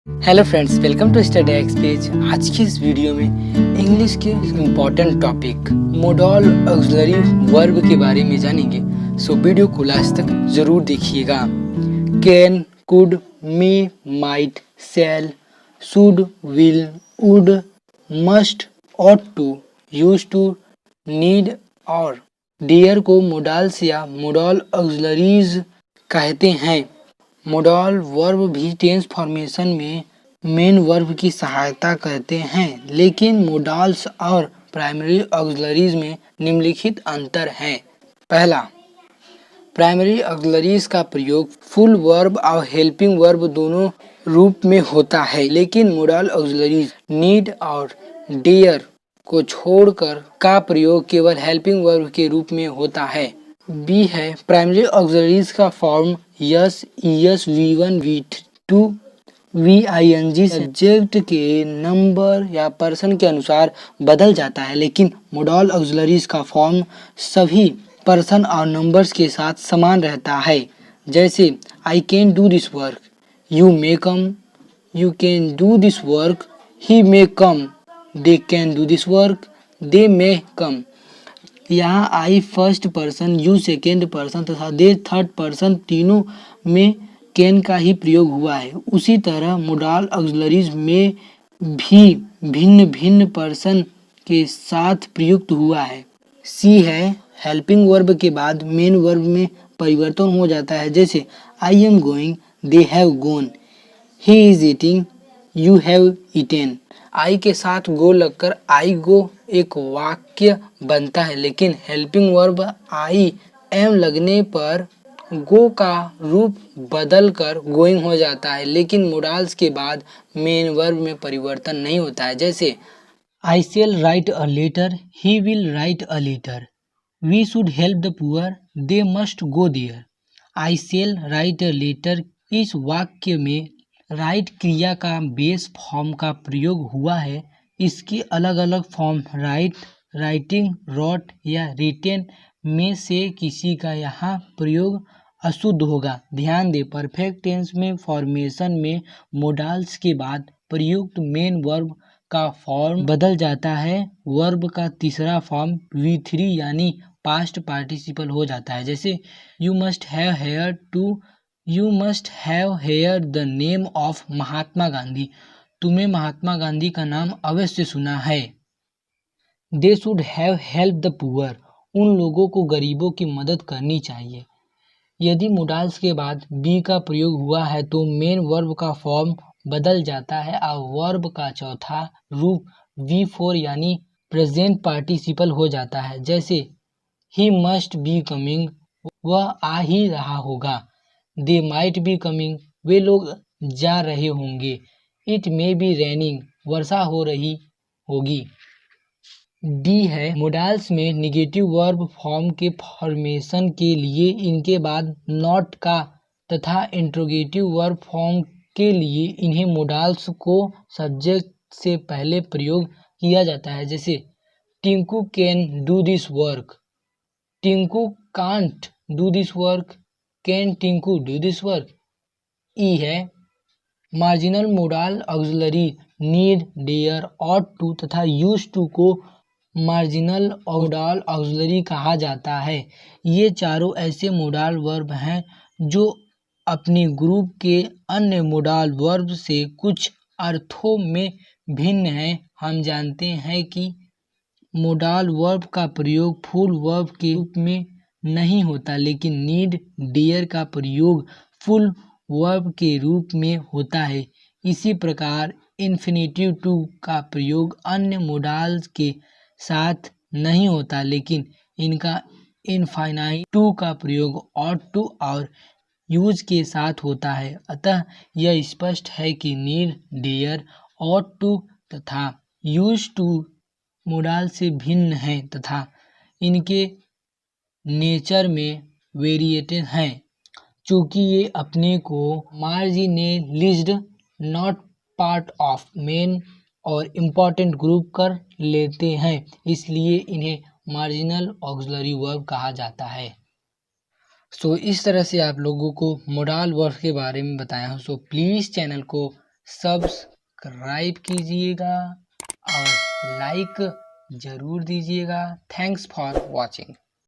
Hello friends, welcome to study X page. आज की इस वीडियो में इंग्लिश के important topic modal auxiliary verb के बारे में जानेंगे। सो वीडियो को लास्ट तक जरूर देखिएगा। Can, could, may, might, shall, should, will, would, must, ought to, use to, need और डियर को मोडल्स या मोडल ऑक्सिलरीज कहते हैं। मोडल वर्ब भी टेंस फॉर्मेशन में मेन वर्ब की सहायता करते हैं, लेकिन मोडल्स और प्राइमरी ऑक्सिलरीज में निम्नलिखित अंतर है। पहला, प्राइमरी ऑक्सिलरीज का प्रयोग फुल वर्ब और हेल्पिंग वर्ब दोनों रूप में होता है, लेकिन मोडल ऑक्सिलरीज नीड और डियर को छोड़कर का प्रयोग केवल हेल्पिंग वर्ब के रूप में होता है। बी है, प्राइमरी ऑक्सिलरीज का फॉर्म यस, ईएस, वी1, वी2, वीआईएनजी सब्जेक्ट के नंबर या पर्सन के अनुसार बदल जाता है, लेकिन मोडल ऑक्सिलरीज का फॉर्म सभी पर्सन और नंबर्स के साथ समान रहता है। जैसे I can do this work, you may come, you can do this work, he may come, they can do this work, they may come. यहाँ I first person, you second person तथा they third person तीनों में can का ही प्रयोग हुआ है। उसी तरह मोडल ऑक्सिलरीज में भी भिन्न भिन्न पर्सन के साथ प्रयुक्त हुआ है। सी है, हेल्पिंग वर्ब के बाद मेन वर्ब में परिवर्तन हो जाता है। जैसे I am going, they have gone, he is eating, you have eaten. I के साथ गो लगकर आई गो एक वाक्य बनता है, लेकिन हेल्पिंग वर्ब आई एम लगने पर गो का रूप बदलकर गोइंग हो जाता है, लेकिन मोडल्स के बाद मेन वर्ब में परिवर्तन नहीं होता है। जैसे I shall write a letter, he will write a letter, we should help the poor, they must go there. I shall write a letter इस वाक्य में राइट क्रिया का बेस फॉर्म का प्रयोग हुआ है। इसकी अलग अलग फॉर्म राइट, राइटिंग, रॉट या रिटेन में से किसी का यहाँ प्रयोग अशुद्ध होगा। ध्यान दें, परफेक्ट टेंस में फॉर्मेशन में मोडल्स के बाद प्रयुक्त मेन वर्ब का फॉर्म बदल जाता है। वर्ब का तीसरा फॉर्म V3 यानी पास्ट पार्टिसिपल हो जाता है। जैसे you must have hear to, you must have hear the name of Mahatma Gandhi, तुम्हें महात्मा गांधी का नाम अवश्य सुना है। They should have help the poor, उन लोगों को गरीबों की मदद करनी चाहिए। यदि मोडल्स के बाद बी का प्रयोग हुआ है तो मेन वर्ब का फॉर्म बदल जाता है और वर्ब का चौथा रूप V4 यानी प्रेजेंट पार्टिसिपल हो जाता है। जैसे ही मस्ट बी कमिंग, वह आ ही रहा होगा। दे माइट बी कमिंग, वे लोग जा रहे होंगे। इट मे बी रेनिंग, वर्षा हो रही होगी। डी है, मोडल्स में निगेटिव वर्ब फॉर्म के फॉर्मेशन के लिए इनके बाद नॉट का तथा इंट्रोगेटिव वर्ब फॉर्म के लिए इन्हें मोडल्स को सब्जेक्ट से पहले प्रयोग किया जाता है। जैसे Tinku can do this work, Tinku can't do this work, can Tinku do this work. E है, marginal modal auxiliary need, dare, ought to तथा यूज टू को मार्जिनल मोडल ऑक्सिलरी कहा जाता है। ये चारों ऐसे मोडल वर्ब हैं जो अपने ग्रुप के अन्य मोडल वर्ब से कुछ अर्थों में भिन्न हैं। हम जानते हैं कि मोडल वर्ब का प्रयोग फुल वर्ब के रूप में नहीं होता, लेकिन नीड, डियर का प्रयोग फुल वर्ब के रूप में होता है। इसी प्रकार इन्फिनेटिव टू का प्रयोग अन्य मोडल्स के साथ नहीं होता, लेकिन इनका इनफाइनाइट टू का प्रयोग ऑट टू और यूज के साथ होता है। अतः यह स्पष्ट है कि नीड, डियर, ऑट टू तथा यूज टू मोडल से भिन्न हैं तथा इनके नेचर में वेरिएटेड हैं। चूँकि ये अपने को मार्जिनलिज्ड, नॉट पार्ट ऑफ मेन और इम्पॉर्टेंट ग्रुप कर लेते हैं, इसलिए इन्हें मार्जिनल ऑक्सिलरी वर्ब कहा जाता है। इस तरह से आप लोगों को मोडल वर्ब के बारे में बताया हूँ। प्लीज़ चैनल को सब्सक्राइब कीजिएगा और लाइक ज़रूर दीजिएगा। Thanks for watching.